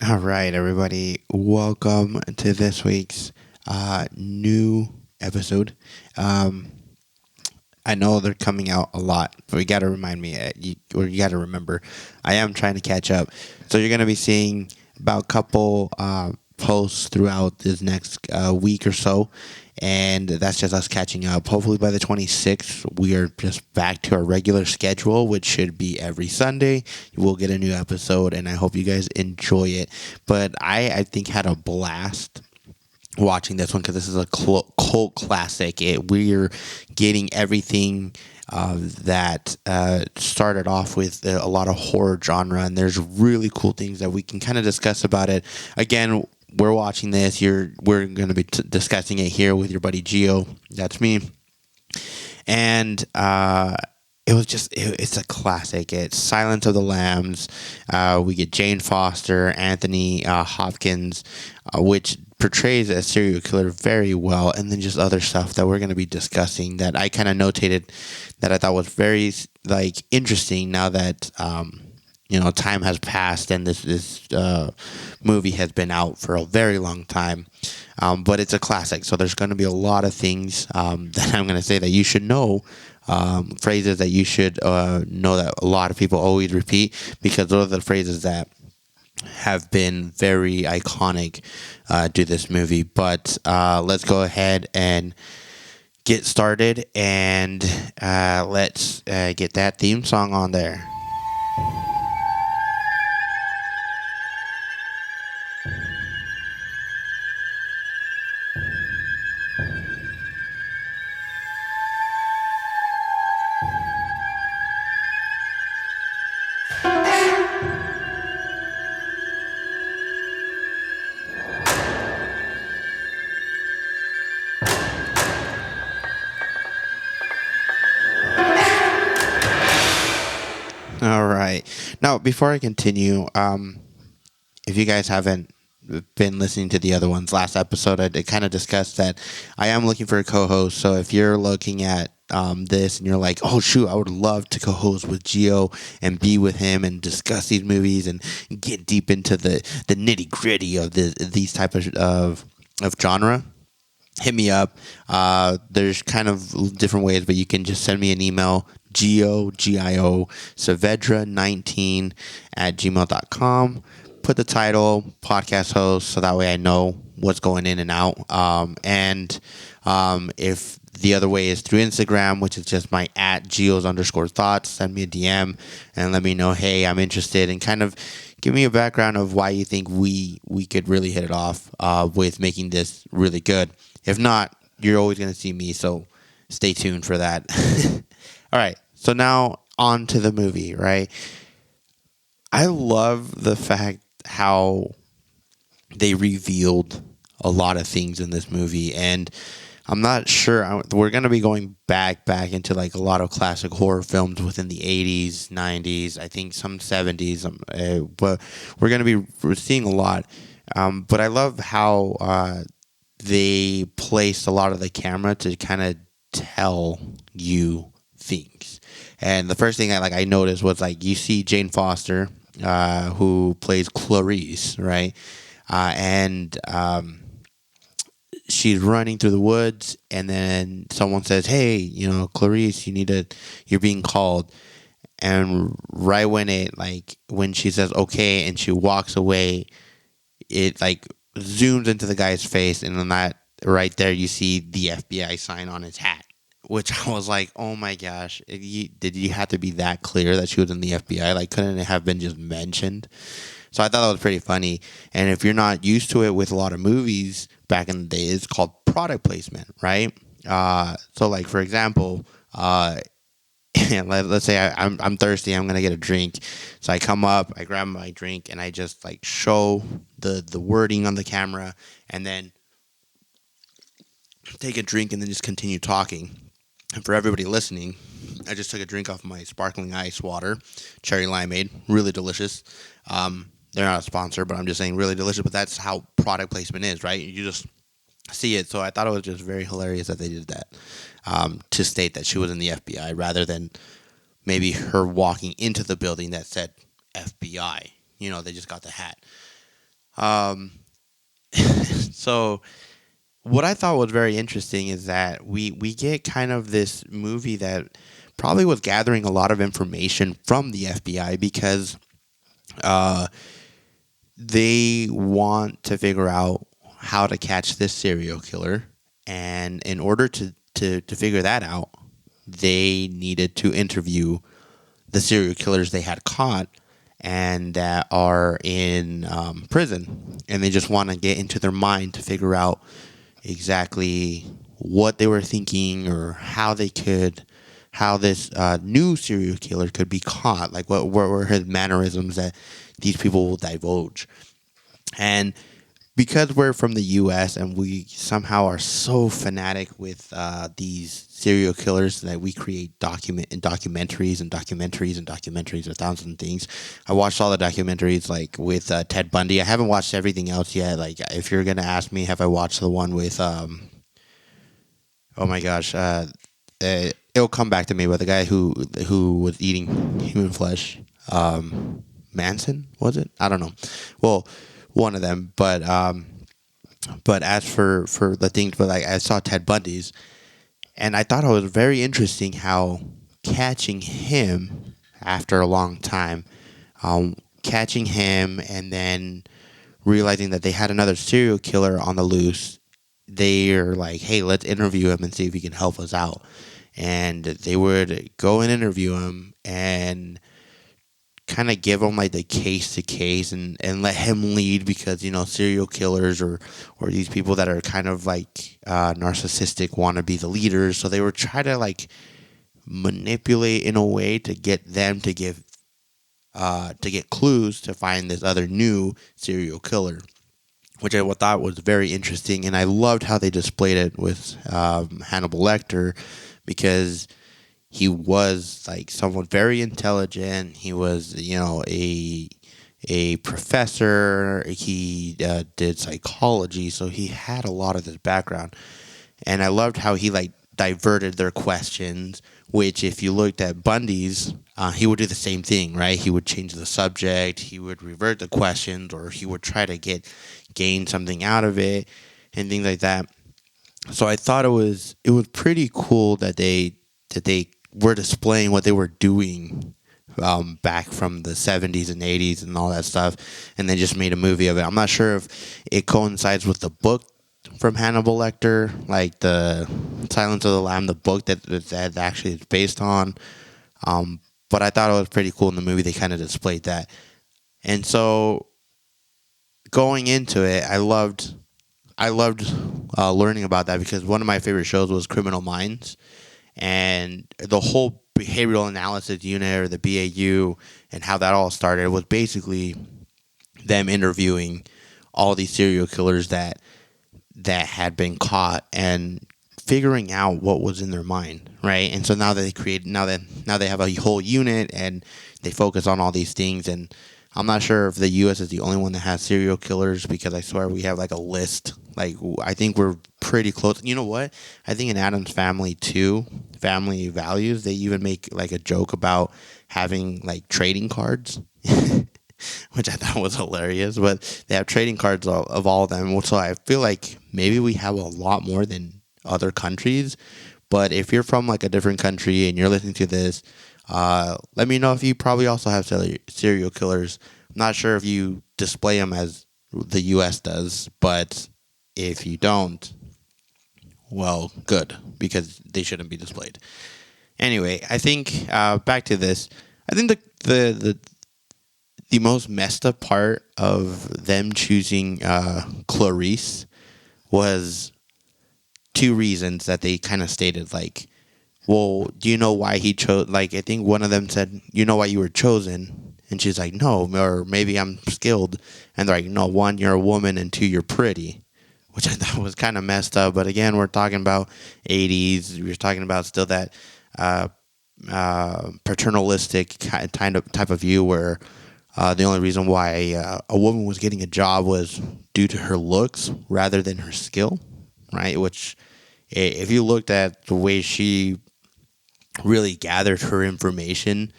All right, everybody. Welcome to this week's new episode. Um, I know they're coming out a lot, but you got to remind me, you got to remember, I am trying to catch up. So you're going to be seeing about a couple posts throughout this next week or so, and that's just us catching up. Hopefully by the 26th, we are just back to our regular schedule, which should be every Sunday. We'll get a new episode, and I hope you guys enjoy it. But I think had a blast watching this one because this is a cult classic. We're getting everything that started off with a lot of horror genre, and there's really cool things that we can kind of discuss about it. Again, we're watching this. We're going to be discussing it here with your buddy Gio. That's me, and it's a classic. It's Silence of the Lambs. We get Jane Foster, Anthony Hopkins, which portrays a serial killer very well, and then just other stuff that we're going to be discussing that I kind of notated that I thought was very interesting now that time has passed and this movie has been out for a very long time. But it's a classic, so there's going to be a lot of things that I'm going to say that you should know, phrases that you should know that a lot of people always repeat, because those are the phrases that have been very iconic to this movie. But let's go ahead and get started, and let's get that theme song on there. All right. Now, before I continue, if you guys haven't been listening to the other ones, last episode I kind of discussed that I am looking for a co-host. So if you're looking at this and you're like, oh shoot, I would love to co-host with Gio and be with him and discuss these movies and get deep into the nitty gritty of these type of genre, hit me up. There's kind of different ways, but you can just send me an email, Gio, Saavedra19 at gmail.com. Put the title, podcast host, so that way I know what's going in and out. And if the other way is through Instagram, which is just my at Geos_thoughts, send me a DM and let me know, hey, I'm interested, and kind of give me a background of why you think we could really hit it off with making this really good. If not, you're always going to see me, so stay tuned for that. All right, so now on to the movie, right? I love the fact how they revealed a lot of things in this movie, and I'm not sure. We're going to be going back into like a lot of classic horror films within the 80s, 90s, I think some 70s, but we're seeing a lot. But I love how they placed a lot of the camera to kind of tell you things. And the first thing I noticed was like you see Jane Foster, who plays Clarice, right? And she's running through the woods, and then someone says, "Hey, Clarice, you're being called." And right when she says okay, and she walks away, it like zooms into the guy's face, and then that right there you see the FBI sign on his hat, which I was like, oh my gosh, did you have to be that clear that she was in the FBI? Like, couldn't it have been just mentioned? So I thought that was pretty funny. And if you're not used to it with a lot of movies back in the day, it's called product placement, right? So like for example, let's say I'm thirsty, I'm gonna get a drink, so I come up, I grab my drink, and I just like show the wording on the camera, and then take a drink, and then just continue talking. And for everybody listening, I just took a drink off my sparkling ice water, cherry limeade, really delicious. They're not a sponsor, but I'm just saying really delicious. But that's how product placement is, right? You just see it. So I thought it was just very hilarious that they did that, to state that she was in the FBI rather than maybe her walking into the building that said FBI. They just got the hat. Um, so what I thought was very interesting is that we get kind of this movie that probably was gathering a lot of information from the FBI because uh, they want to figure out how to catch this serial killer, and in order to figure that out, they needed to interview the serial killers they had caught and that are in prison, and they just want to get into their mind to figure out exactly what they were thinking or how this new serial killer could be caught, like what were his mannerisms that these people will divulge. And because we're from the U.S. and we somehow are so fanatic with these serial killers that we create documentaries and documentaries and documentaries of thousands of things. I watched all the documentaries like with Ted Bundy. I haven't watched everything else yet. Like if you're gonna ask me, have I watched the one with oh my gosh, it'll come back to me. But the guy who was eating human flesh, Manson was it? I don't know. Well, one of them, but as for the things, but like I saw Ted Bundy's, and I thought it was very interesting how catching him after a long time, catching him and then realizing that they had another serial killer on the loose, they are like, hey, let's interview him and see if he can help us out. And they would go and interview him and kind of give him like the case to case and let him lead because serial killers or these people that are kind of like narcissistic want to be the leaders, so they would try to like manipulate in a way to get them to get clues to find this other new serial killer, which I thought was very interesting, and I loved how they displayed it with Hannibal Lecter because he was like someone very intelligent. He was, a professor. He did psychology, so he had a lot of this background. And I loved how he like diverted their questions. Which, if you looked at Bundy's, he would do the same thing, right? He would change the subject, he would revert the questions, or he would try to gain something out of it, and things like that. So I thought it was pretty cool that they were displaying what they were doing back from the 70s and 80s and all that stuff, and they just made a movie of it. I'm not sure if it coincides with the book from Hannibal Lecter, like the Silence of the Lamb, the book that actually is based on. But I thought it was pretty cool in the movie. They kind of displayed that, and so going into it, I loved learning about that because one of my favorite shows was Criminal Minds, and the whole behavioral analysis unit or the BAU and how that all started was basically them interviewing all these serial killers that had been caught and figuring out what was in their mind, right? And so now they have a whole unit and they focus on all these things. And I'm not sure if the U.S. is the only one that has serial killers because I swear we have like a list. Like I think we're pretty close. You know what? I think in Adam's Family too, Family Values, they even make like a joke about having like trading cards. Which I thought was hilarious. But they have trading cards of all of them. So I feel like maybe we have a lot more than other countries. But if you're from like a different country and you're listening to this, let me know if you probably also have serial killers. I'm not sure if you display them as the U.S. does, but if you don't, well, good, because they shouldn't be displayed. Anyway, I think back to this. I think the most messed up part of them choosing Clarice was two reasons that they kind of stated. Like, well, do you know why he chose? Like, I think one of them said, "You know why you were chosen?" And she's like, "No," or maybe I'm skilled. And they're like, "No, one, you're a woman, and two, you're pretty," which I thought was kind of messed up. But again, we're talking about 80s. We're talking about still that uh, paternalistic type of view where the only reason why a woman was getting a job was due to her looks rather than her skill, right? Which, if you looked at the way she really gathered her information,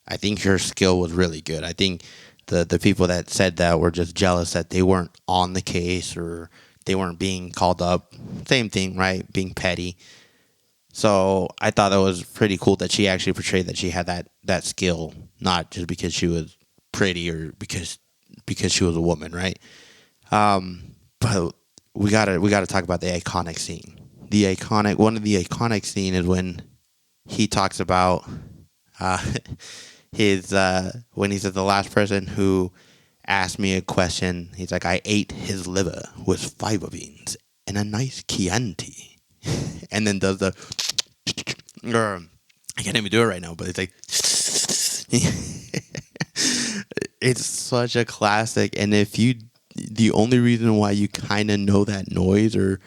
I think her skill was really good. I think the people that said that were just jealous that they weren't on the case or they weren't being called up. Same thing, right? Being petty. So I thought that was pretty cool that she actually portrayed that she had that skill, not just because she was pretty or because she was a woman, right? But we gotta talk about the iconic scene. One of the iconic scene is when he talks about uh, his when he says the last person who asked me a question. He's like, I ate his liver with fiber beans and a nice Chianti, and then does the. I can't even do it right now, but it's like. It's such a classic, and the only reason why you kind of know that noise or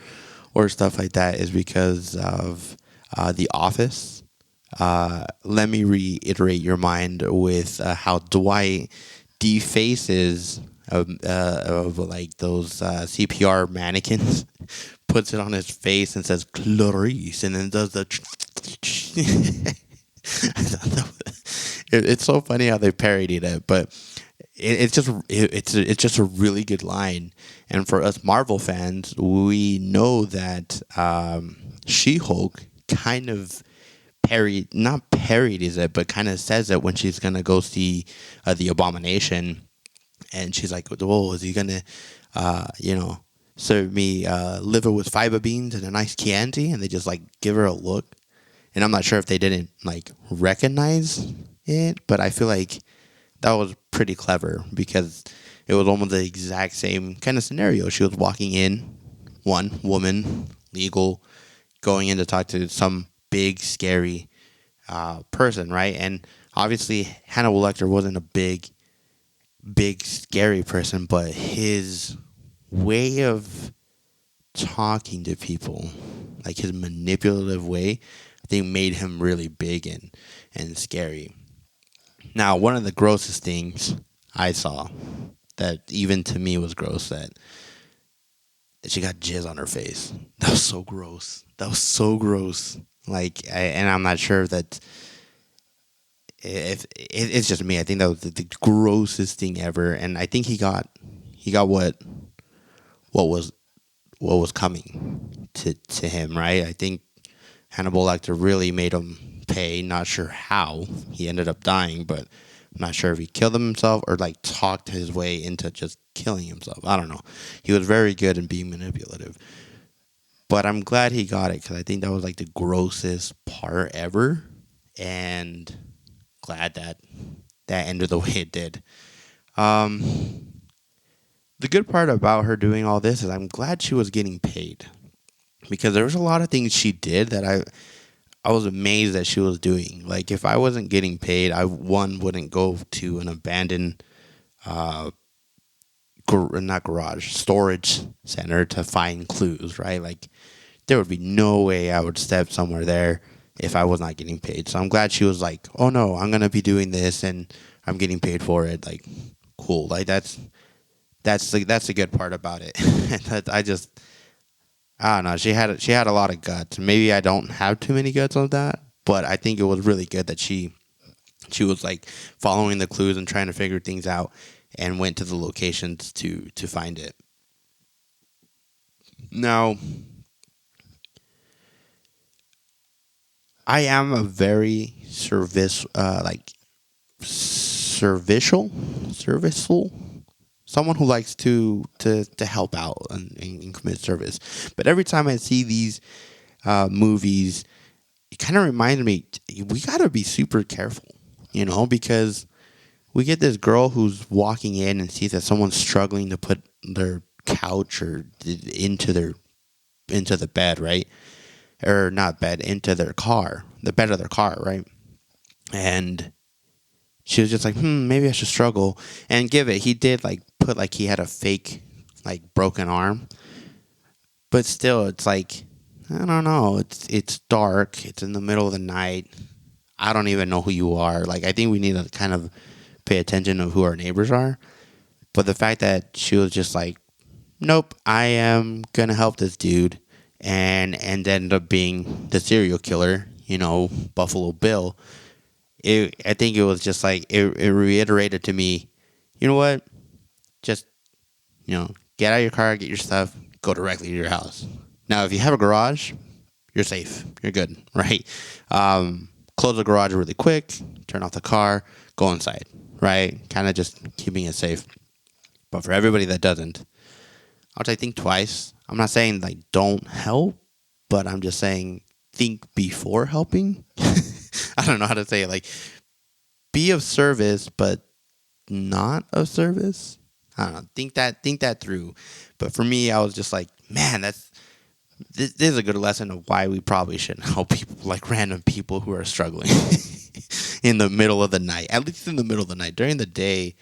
stuff like that is because of The Office. Let me reiterate your mind with how Dwight defaces of like those CPR mannequins, puts it on his face and says Clarice, and then does the. It's so funny how they parodied it, but it's just a really good line. And for us Marvel fans, we know that She-Hulk kind of not parodies it, but kind of says it when she's gonna go see the Abomination, and she's like, "Whoa, is he gonna, serve me liver with fiber beans and a nice Chianti?" And they just like give her a look, and I'm not sure if they didn't like recognize it, but I feel like that was pretty clever because it was almost the exact same kind of scenario. She was walking in, one woman, legal, going in to talk to some big, scary person, right? And obviously, Hannibal Lecter wasn't a big, scary person, but his way of talking to people, like his manipulative way, I think made him really big and scary. Now, one of the grossest things I saw that even to me was gross that she got jizz on her face. That was so gross. That was so gross. And I'm not sure that if it's just me. I think that was the grossest thing ever, and I think he got what was coming to him. Right. I think Hannibal Lecter really made him pay. Not sure how he ended up dying, but I'm not sure if he killed himself or like talked his way into just killing himself. I don't know. He was very good in being manipulative. But I'm glad he got it because I think that was like the grossest part ever. And glad that ended the way it did. Um, the good part about her doing all this is I'm glad she was getting paid. Because there was a lot of things she did that I was amazed that she was doing. Like if I wasn't getting paid, I wouldn't go to an abandoned not garage, storage center to find clues, right? Like there would be no way I would step somewhere there if I was not getting paid. So I'm glad she was like, "Oh no, I'm going to be doing this and I'm getting paid for it." Like cool. Like that's the good part about it. I don't know. She had a lot of guts. Maybe I don't have too many guts on that, but I think it was really good that she was like following the clues and trying to figure things out and went to the locations to find it. Now, I am a very serviceful, someone who likes to help out and commit service. But every time I see these movies, it kind of reminds me we gotta be super careful, because we get this girl who's walking in and sees that someone's struggling to put their couch or into the bed, right? Or not bed, into their car, the bed of their car, right? And she was just like, maybe I should struggle and give it. He did like put like he had a fake like broken arm, but still, it's like I don't know. It's dark. It's in the middle of the night. I don't even know who you are. Like I think we need to kind of pay attention of who our neighbors are. But the fact that she was just like, nope, I am gonna help this dude, and ended up being the serial killer, Buffalo Bill. I think it was just like it reiterated to me, you know what? Just, get out of your car, get your stuff, go directly to your house. Now, if you have a garage, you're safe. You're good, right? Close the garage really quick, turn off the car, go inside, right? Kind of just keeping it safe. But for everybody that doesn't, I would say think twice. I'm not saying like don't help, but I'm just saying think before helping. I don't know how to say it. Like be of service, but not of service. I don't know. Think that through. But for me, I was just like, man, this is a good lesson of why we probably shouldn't help people, like random people who are struggling in the middle of the night. At least in the middle of the night. During the day,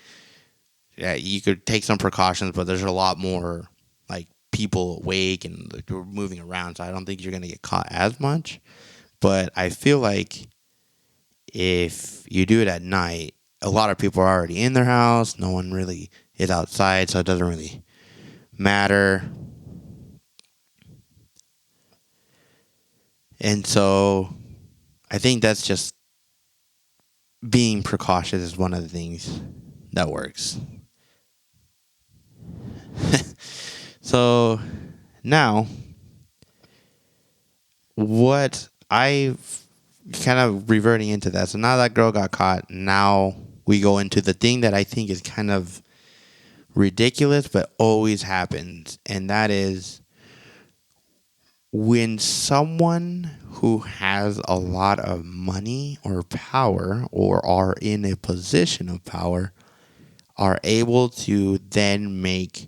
yeah, you could take some precautions, but there's a lot more like people awake and like, moving around, so I don't think you're gonna get caught as much. But I feel like if you do it at night, a lot of people are already in their house. No one really is outside, so it doesn't really matter. And so I think that's just being precautious is one of the things that works. So now, what I've kind of reverting into that. So now that girl got caught. Now we go into the thing that I think is kind of ridiculous, but always happens. And that is when someone who has a lot of money or power or are in a position of power are able to then make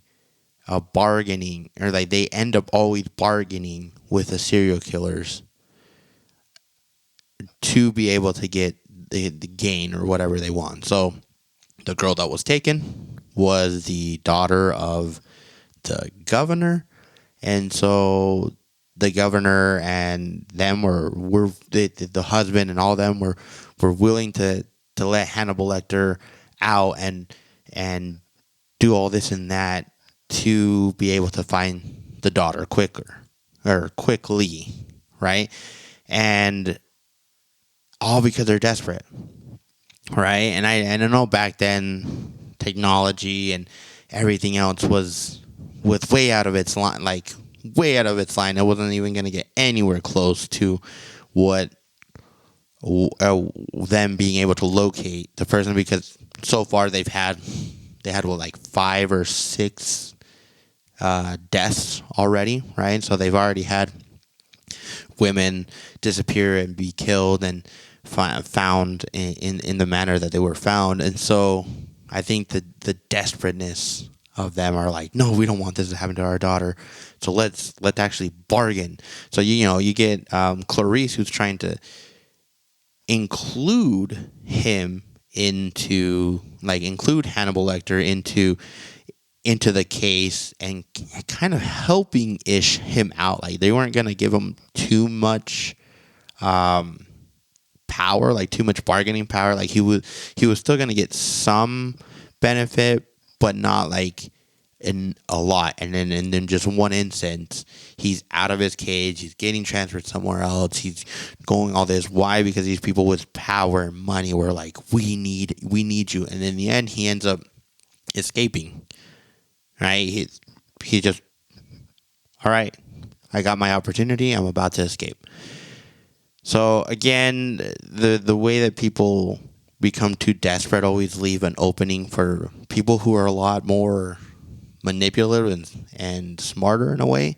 a bargaining, or like they end up always bargaining with the serial killers to be able to get the gain or whatever they want. So the girl that was taken was the daughter of the governor, and so the governor and them were the husband and all of them were willing to let Hannibal Lecter out and do all this and that to be able to find the daughter quickly, right? And all because they're desperate, right? And I know back then technology and everything else was way out of its line, like way out of its line. It wasn't even going to get anywhere close to what them being able to locate the person, because so far they had what, like 5 or 6 deaths already, right? So they've already had women disappear and be killed and found in the manner that they were found. And so I think the desperateness of them are like, no, we don't want this to happen to our daughter, so let's actually bargain. So you get Clarice, who's trying to include him include Hannibal Lecter into the case and kind of helping ish him out. Like they weren't gonna give him too much power, like too much bargaining power. Like he was still gonna get some benefit, but not like in a lot. And then just one instance, he's out of his cage, he's getting transferred somewhere else, he's going all this. Why? Because these people with power and money were like, we need you. And in the end, he ends up escaping. Right? He just, all right, I got my opportunity, I'm about to escape. So again, the way that people become too desperate always leave an opening for people who are a lot more manipulative and smarter in a way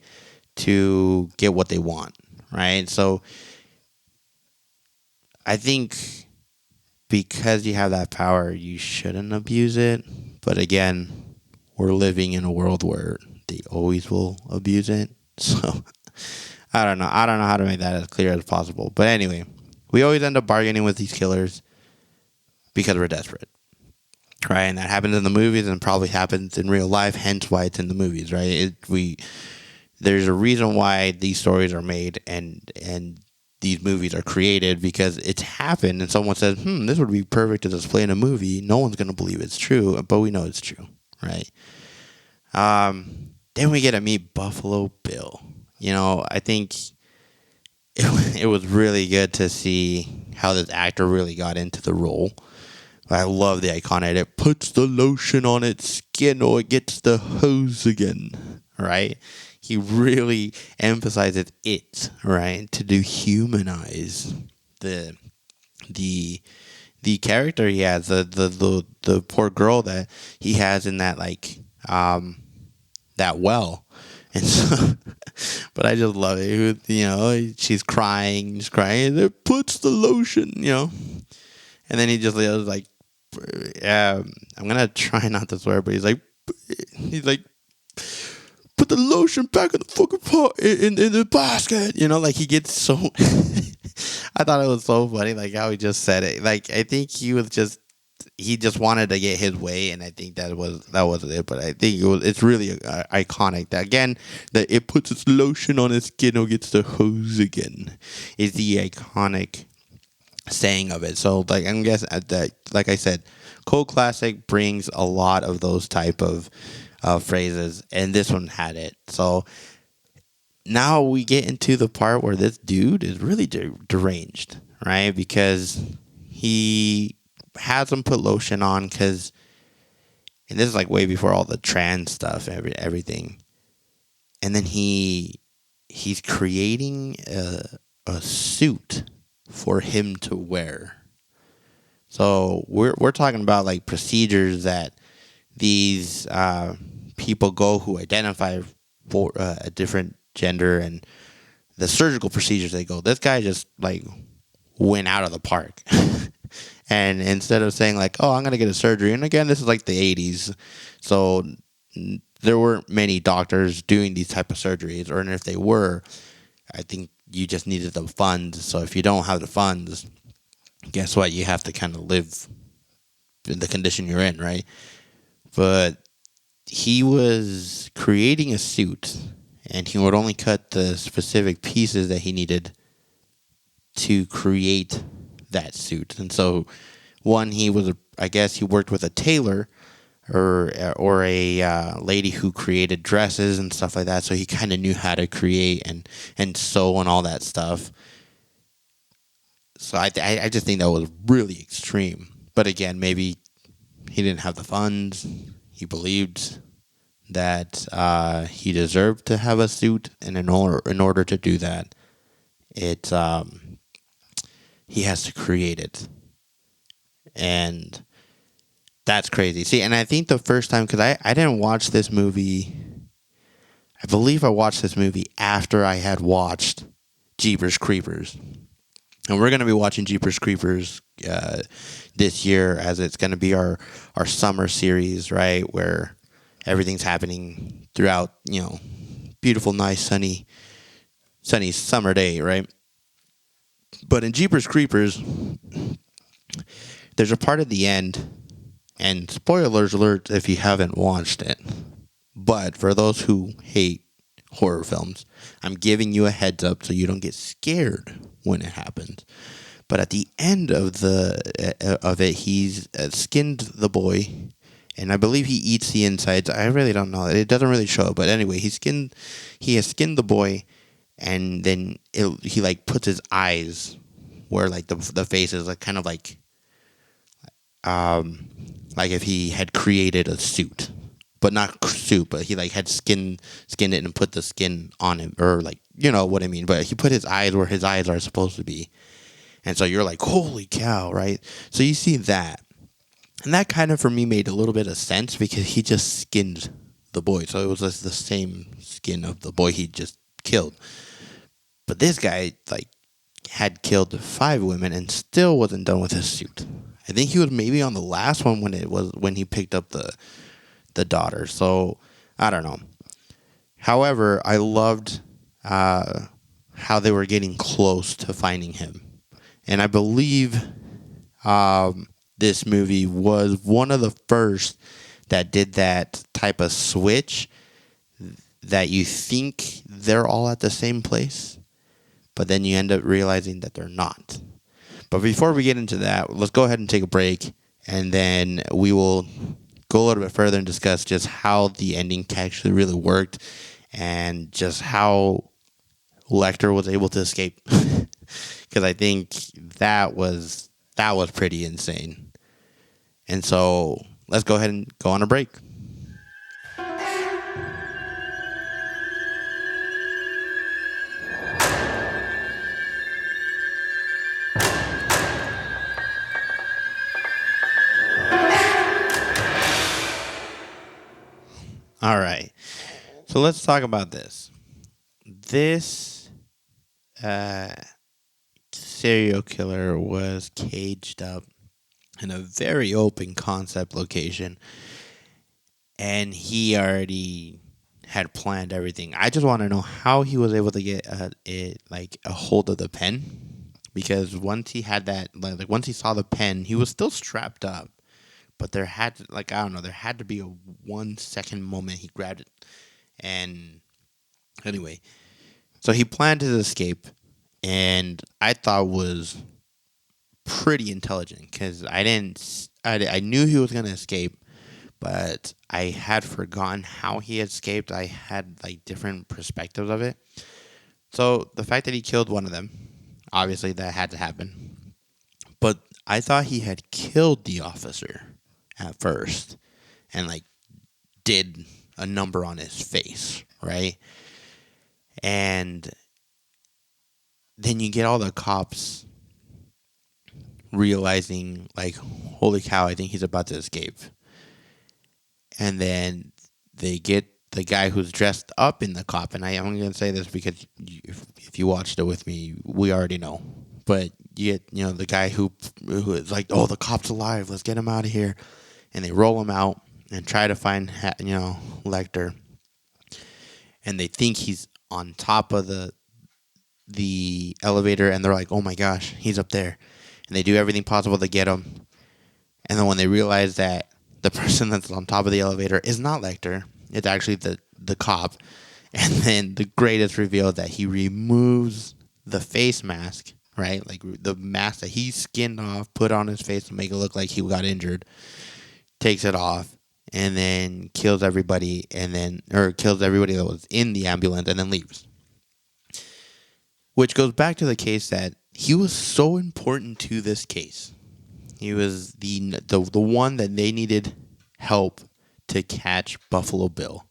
to get what they want, right? So I think because you have that power, you shouldn't abuse it. But again, we're living in a world where they always will abuse it. So I don't know how to make that as clear as possible. But anyway, we always end up bargaining with these killers because we're desperate, right? And that happens in the movies and probably happens in real life, hence why it's in the movies, right? There's a reason why these stories are made and these movies are created, because it's happened and someone says, this would be perfect to display in a movie. No one's going to believe it's true, but we know it's true, right? Then we get to meet Buffalo Bill. I think it was really good to see how this actor really got into the role, I love the iconic. It puts the lotion on its skin or it gets the hose again, right? He really emphasizes it, right, to dehumanize the the the character he has, the poor girl that he has in that um that well. And so, but I just love it. She's crying, and it puts the lotion, and then he just was like, I'm gonna try not to swear, but he's like, put the lotion back in the fucking pot in the basket. Like he gets so. I thought it was so funny, like how he just said it. Like I think he just wanted to get his way, and I think that wasn't it. But I think it's really iconic that again that it puts its lotion on its skin or gets the hose again is the iconic saying of it. So like I'm guessing that, like I said, cult classic brings a lot of those type of phrases, and this one had it. So now we get into the part where this dude is really deranged, right? Because he has him put lotion on and this is like way before all the trans stuff, everything. And then he's creating a suit for him to wear. So we're talking about like procedures that these people go who identify for a different gender, and the surgical procedures they go. This guy just like went out of the park. And instead of saying like, oh, I'm going to get a surgery. And again, this is like the 80s. So there weren't many doctors doing these type of surgeries. Or if they were, I think you just needed the funds. So if you don't have the funds, guess what? You have to kind of live in the condition you're in, right? But he was creating a suit, and he would only cut the specific pieces that he needed to create that suit. And so one, I guess he worked with a tailor or a lady who created dresses and stuff like that, so he kind of knew how to create and sew and all that stuff. So I just think that was really extreme. But again, maybe he didn't have the funds. He believed that he deserved to have a suit, and in order to do that, he has to create it. And that's crazy. See, and I think the first time, because I didn't watch this movie, I believe I watched this movie after I had watched Jeepers Creepers. And we're going to be watching Jeepers Creepers this year, as it's going to be our summer series, right? Where everything's happening throughout, beautiful, nice, sunny summer day, right? But in Jeepers Creepers, there's a part at the end, and spoilers alert if you haven't watched it, but for those who hate horror films, I'm giving you a heads up so you don't get scared when it happens. But at the end of it, he's skinned the boy, and I believe he eats the insides. I really don't know. It doesn't really show, but anyway, he has skinned the boy, and then he like puts his eyes where like the face is, like kind of like if he had created a suit, but not suit, but he like had skinned it and put the skin on him, or like, you know what I mean. But he put his eyes where his eyes are supposed to be, and so you're like, holy cow, right? So you see that, and that kind of for me made a little bit of sense because he just skinned the boy, so it was just the same skin of the boy he just killed. But this guy like had killed 5 women and still wasn't done with his suit. I think he was maybe on the last one when he picked up the daughter. So I don't know. However, I loved how they were getting close to finding him, and I believe this movie was one of the first that did that type of switch that you think they're all at the same place, but then you end up realizing that they're not. But before we get into that, let's go ahead and take a break, and then we will go a little bit further and discuss just how the ending actually really worked and just how Lecter was able to escape. Because I think that was pretty insane. And so let's go ahead and go on a break. All right. So let's talk about this. This uh, serial killer was caged up in a very open concept location, and he already had planned everything. I just want to know how he was able to get a hold of the pen, because once he had that, like once he saw the pen, he was still strapped up. But there had to, I don't know, there had to be a 1 second moment he grabbed it. And anyway, so he planned his escape, and I thought was pretty intelligent because I knew he was gonna escape, but I had forgotten how he escaped. I had like different perspectives of it. So the fact that he killed one of them, obviously that had to happen. But I thought he had killed the officer at first, and like did a number on his face, right? And then you get all the cops realizing, like, holy cow, I think he's about to escape. And then they get the guy who's dressed up in the cop. And I'm going to say this because if you watched it with me, we already know. But you get, the guy who is like, oh, the cop's alive. Let's get him out of here. And they roll him out and try to find, Lecter. And they think he's on top of the elevator, and they're like, oh my gosh, he's up there. And they do everything possible to get him. And then when they realize that the person that's on top of the elevator is not Lecter, it's actually the cop. And then the greatest reveal that he removes the face mask, right? Like the mask that he skinned off, put on his face to make it look like he got injured, takes it off, and then kills everybody, kills everybody that was in the ambulance, and then leaves. Which goes back to the case that he was so important to this case. He was the one that they needed help to catch Buffalo Bill.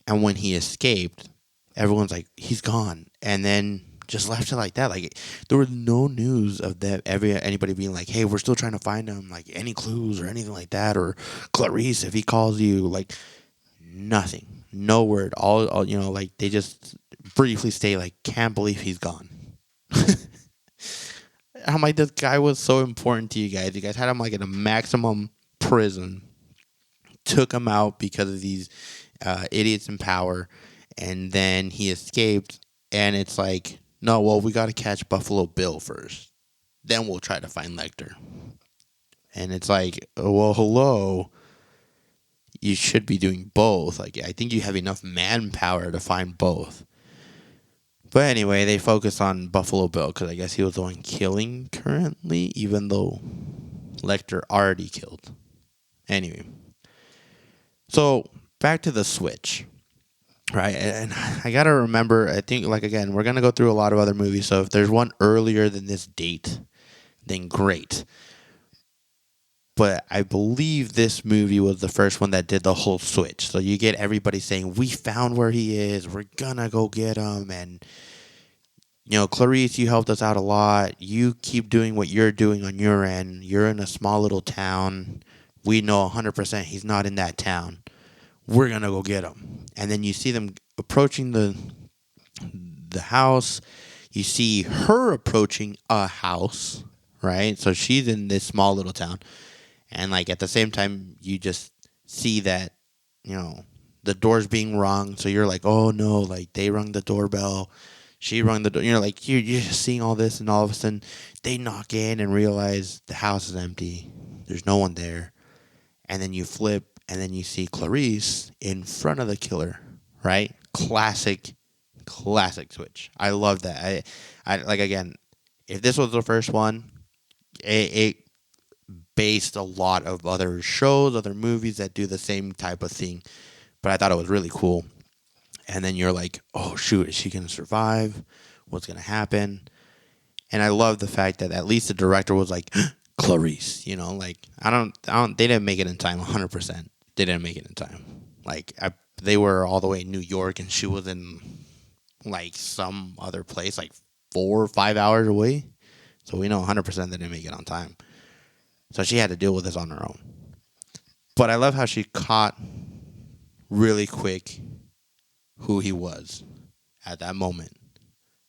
And when he escaped, everyone's like, he's gone. And then just left it like that. Like, there was no news of that anybody being like, hey, we're still trying to find him. Like, any clues or anything like that. Or Clarice, if he calls you. Like, nothing. No word. All like, they just briefly say, like, can't believe he's gone. I'm like, this guy was so important to you guys. You guys had him like in a maximum prison, took him out because of these idiots in power, and then he escaped. And it's like, no, well, we got to catch Buffalo Bill first. Then we'll try to find Lecter. And it's like, well, hello. You should be doing both. Like, I think you have enough manpower to find both. But anyway, they focus on Buffalo Bill because I guess he was the one killing currently, even though Lecter already killed. Anyway, so back to the switch, right? And I gotta remember, I think, like, again, we're gonna go through a lot of other movies. So if there's one earlier than this date, then great. But I believe this movie was the first one that did the whole switch. So you get everybody saying, we found where he is. We're gonna go get him. And, Clarice, you helped us out a lot. You keep doing what you're doing on your end. You're in a small little town. We know 100% he's not in that town. We're gonna go get him. And then you see them approaching the house. You see her approaching a house, right? So she's in this small little town. And, like, at the same time, you just see that, the door's being rung. So you're like, oh, no, like, they rung the doorbell. She rung the door. Like, you're just seeing all this. And all of a sudden, they knock in and realize the house is empty. There's no one there. And then you flip, and then you see Clarice in front of the killer, right? Classic switch. I love that. I like, again, if this was the first one, it based a lot of other shows, other movies that do the same type of thing. But I thought it was really cool. And then you're like, oh, shoot, is she going to survive? What's going to happen? And I love the fact that at least the director was like, Clarice, like I don't they didn't make it in time 100%. They didn't make it in time. Like they were all the way in New York and she was in like some other place like 4 or 5 hours away. So we know 100% they didn't make it on time. So she had to deal with this on her own. But I love how she caught really quick who he was at that moment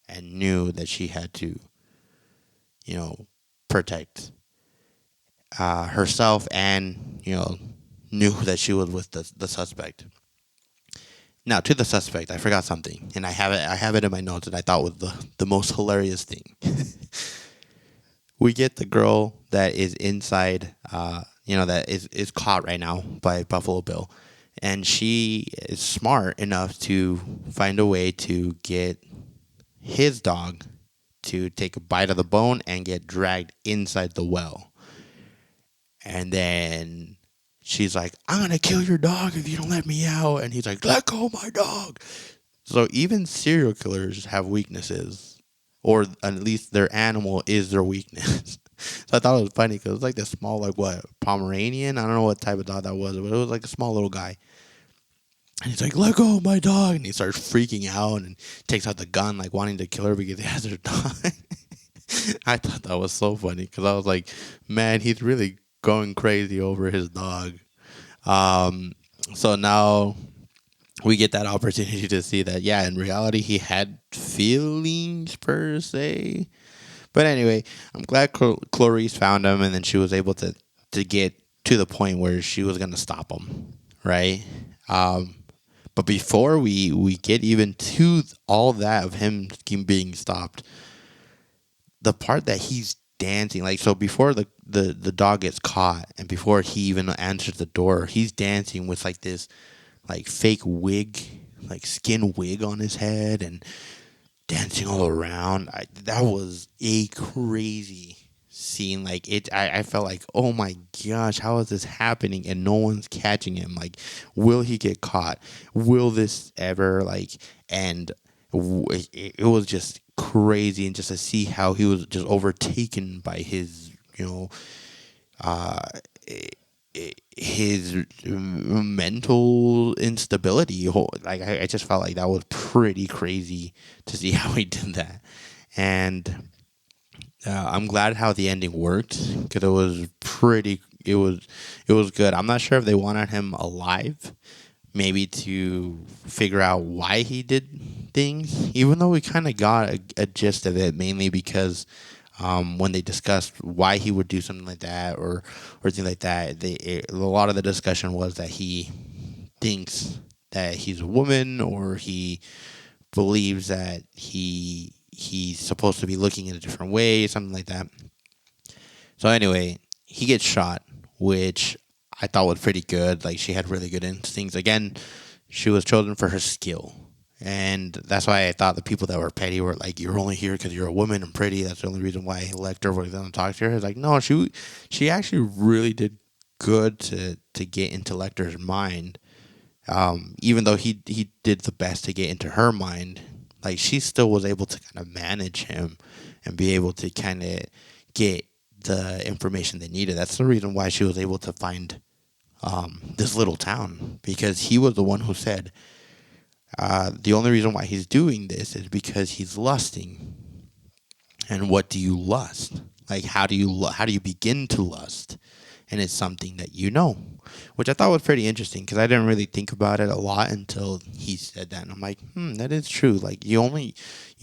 and knew that she had to, protect herself and, knew that she was with the suspect. Now, to the suspect, I forgot something, and I have it in my notes, and I thought was the most hilarious thing. We get the girl that is inside, that is caught right now by Buffalo Bill, and she is smart enough to find a way to get his dog to take a bite of the bone and get dragged inside the well. And then she's like, I'm going to kill your dog if you don't let me out. And he's like, let go of my dog. So even serial killers have weaknesses, or at least their animal is their weakness. So I thought it was funny because it was like this small, like what, Pomeranian? I don't know what type of dog that was, but it was like a small little guy. And he's like, let go of my dog. And he starts freaking out and takes out the gun, like wanting to kill her because he has her dog. I thought that was so funny because I was like, man, he's really going crazy over his dog. Um, so now we get that opportunity to see that, yeah, in reality, he had feelings per se. But anyway, I'm glad Clarice found him, and then she was able to get to the point where she was going to stop him, right? But before we get even to all that of him being stopped, the part that he's dancing, like, so before the dog gets caught and before he even answers the door, he's dancing with like this like fake wig, like skin wig on his head and dancing all around. That was a crazy scene. Like I felt like, oh my gosh, how is this happening and no one's catching him? Like, will he get caught? Will this ever and it was just crazy, and just to see how he was just overtaken by his uh his mental instability. Like I just felt like that was pretty crazy to see how he did that, and I'm glad how the ending worked because it was pretty. It was good. I'm not sure if they wanted him alive, maybe to figure out why he did things, even though we kind of got a gist of it, mainly because when they discussed why he would do something like that or things like that, a lot of the discussion was that he thinks that he's a woman, or he believes that he's supposed to be looking in a different way, something like that. So anyway, he gets shot, which I thought was pretty good. Like, she had really good instincts. Again, she was chosen for her skill. And that's why I thought the people that were petty were like, you're only here because you're a woman and pretty. That's the only reason why Lecter was going to talk to her. It's like, no, she actually really did good to get into Lecter's mind. Even though he did the best to get into her mind, like, she still was able to kind of manage him and be able to kind of get the information they needed. That's the reason why she was able to find this little town, because he was the one who said, the only reason why he's doing this is because he's lusting. And what do you lust? Like, how do you begin to lust? And it's something that which I thought was pretty interesting because I didn't really think about it a lot until he said that. And I'm like, that is true. Like, you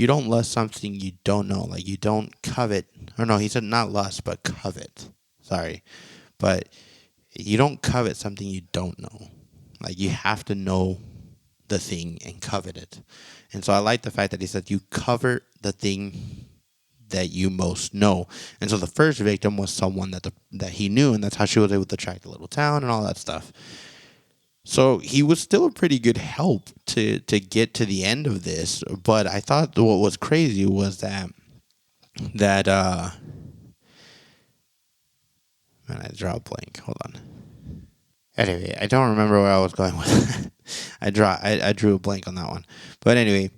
don't lust something you don't know. Like, you don't covet, or no, he said not lust, but covet. Sorry. But you don't covet something you don't know. Like, you have to know the thing and covet it. And so I like the fact that he said you covet the thing that you most know. And so the first victim was someone that he knew, and that's how she was able to track the little town and all that stuff. So he was still a pretty good help to get to the end of this. But I thought what was crazy was that man, I draw a blank. Hold on. Anyway, I don't remember where I was going with that. I drew a blank on that one. But anyway,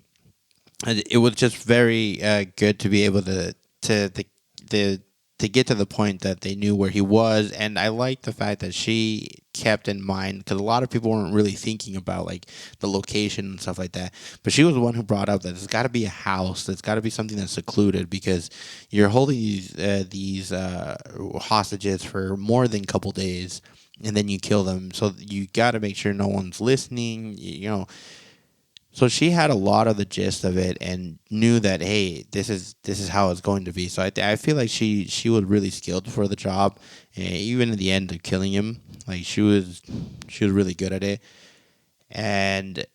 it was just very good to be able to to get to the point that they knew where he was. And I like the fact that she kept in mind, because a lot of people weren't really thinking about like the location and stuff like that, but she was the one who brought up that it's got to be a house, it's got to be something that's secluded, because you're holding these hostages for more than a couple days, and then you kill them, so you got to make sure no one's listening, you know. So she had a lot of the gist of it and knew that, hey, this is how it's going to be. So I feel like she was really skilled for the job, and even in the end of killing him, like she was really good at it. And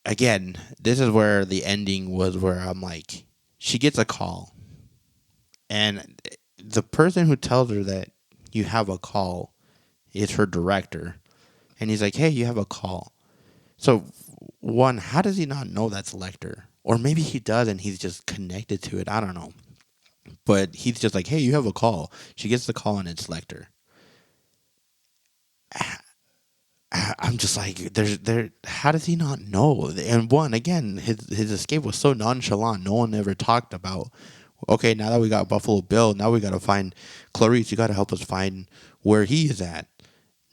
again, this is where the ending was, where I'm like, she gets a call, and the person who tells her that you have a call is her director, and he's like, hey, you have a call. So, one, how does he not know that's Lecter? Or maybe he does and he's just connected to it. I don't know. But he's just like, hey, you have a call. She gets the call and it's Lecter. I'm just like, how does he not know? And one, again, his escape was so nonchalant. No one ever talked about, okay, now that we got Buffalo Bill, now we got to find Clarice. You got to help us find where he is at.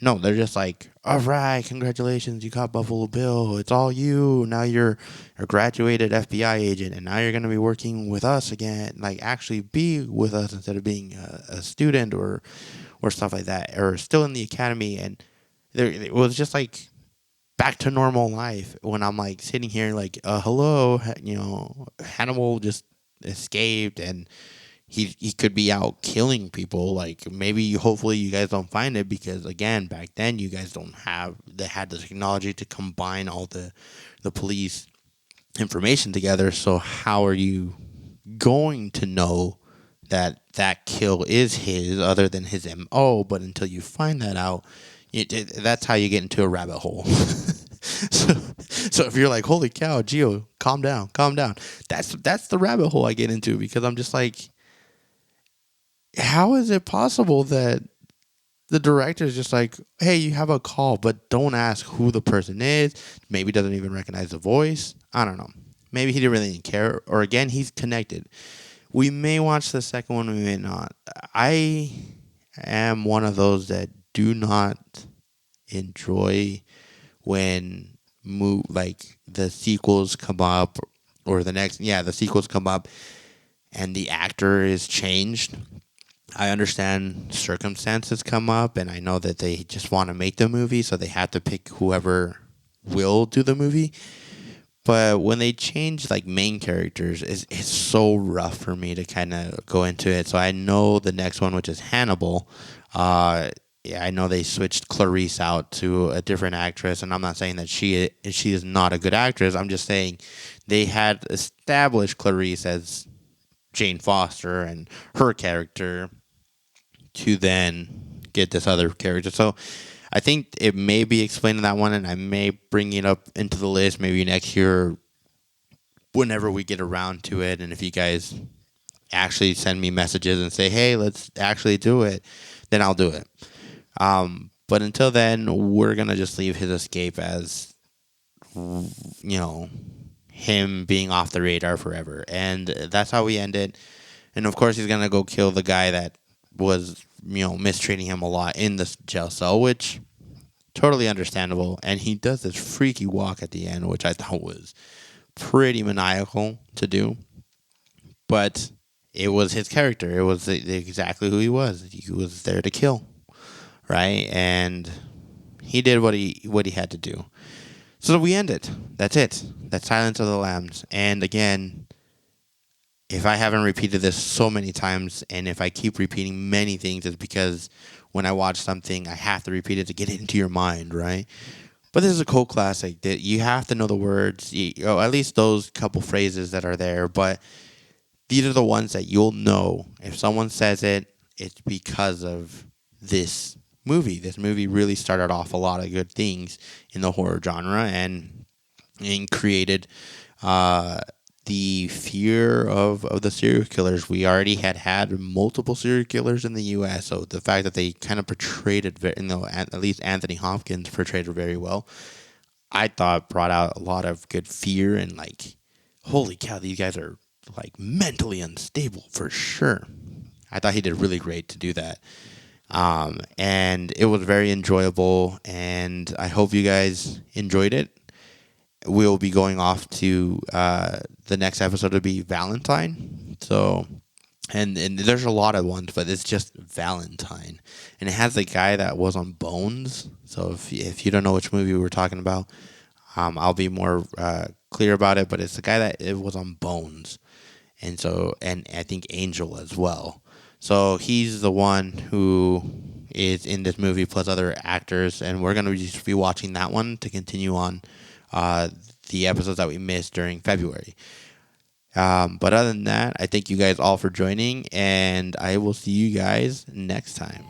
No, they're just like, all right, congratulations, you caught Buffalo Bill. It's all you. Now you're a graduated FBI agent, and now you're going to be working with us again. Like, actually be with us instead of being a student or stuff like that, or still in the academy. And it was just like back to normal life when I'm like sitting here like, hello, Hannibal just escaped, and he could be out killing people. Like, maybe, hopefully you guys don't find it, because again, back then you guys don't have, they had the technology to combine all the police information together. So how are you going to know that that kill is his, other than his MO? But until you find that out, that's how you get into a rabbit hole. So if you're like, holy cow, Gio, calm down, calm down. That's the rabbit hole I get into, because I'm just like, how is it possible that the director is just like, hey, you have a call, but don't ask who the person is? Maybe doesn't even recognize the voice. I don't know. Maybe he didn't really care. Or again, he's connected. We may watch the second one, we may not. I am one of those that do not enjoy when like the sequels come up, or the sequels come up and the actor is changed. I understand circumstances come up, and I know that they just want to make the movie, so they have to pick whoever will do the movie. But when they change like main characters, it's so rough for me to kind of go into it. So I know the next one, which is Hannibal. Yeah, I know they switched Clarice out to a different actress, and I'm not saying that she is not a good actress. I'm just saying they had established Clarice as Jane Foster and her character, to then get this other character. So I think it may be explained in that one, and I may bring it up into the list maybe next year whenever we get around to it. And if you guys actually send me messages and say, hey, let's actually do it, then I'll do it. But until then, we're going to just leave his escape as, him being off the radar forever. And that's how we end it. And of course, he's going to go kill the guy that was, mistreating him a lot in the jail cell, which totally understandable. And he does this freaky walk at the end, which I thought was pretty maniacal to do. But it was his character. It was exactly who he was. He was there to kill, right? And he did what he had to do. So we end it. That's it. That's Silence of the Lambs. And again, if I haven't repeated this so many times, and if I keep repeating many things, it's because when I watch something, I have to repeat it to get it into your mind, right? But this is a cult classic that you have to know the words, at least those couple phrases that are there. But these are the ones that you'll know. If someone says it, it's because of this movie. This movie really started off a lot of good things in the horror genre, and created the fear of the serial killers. We already had multiple serial killers in the U.S., so the fact that they kind of portrayed it, at least Anthony Hopkins portrayed it very well, I thought brought out a lot of good fear, and like, holy cow, these guys are like mentally unstable for sure. I thought he did really great to do that. And it was very enjoyable, and I hope you guys enjoyed it. We'll be going off to the next episode to be Valentine. So, and there's a lot of ones, but it's just Valentine, and it has the guy that was on Bones. So if you don't know which movie we're talking about, I'll be more clear about it. But it's the guy that it was on Bones, and I think Angel as well. So he's the one who is in this movie plus other actors, and we're gonna just be watching that one to continue on uh, the episodes that we missed during February. But other than that, I thank you guys all for joining, and I will see you guys next time.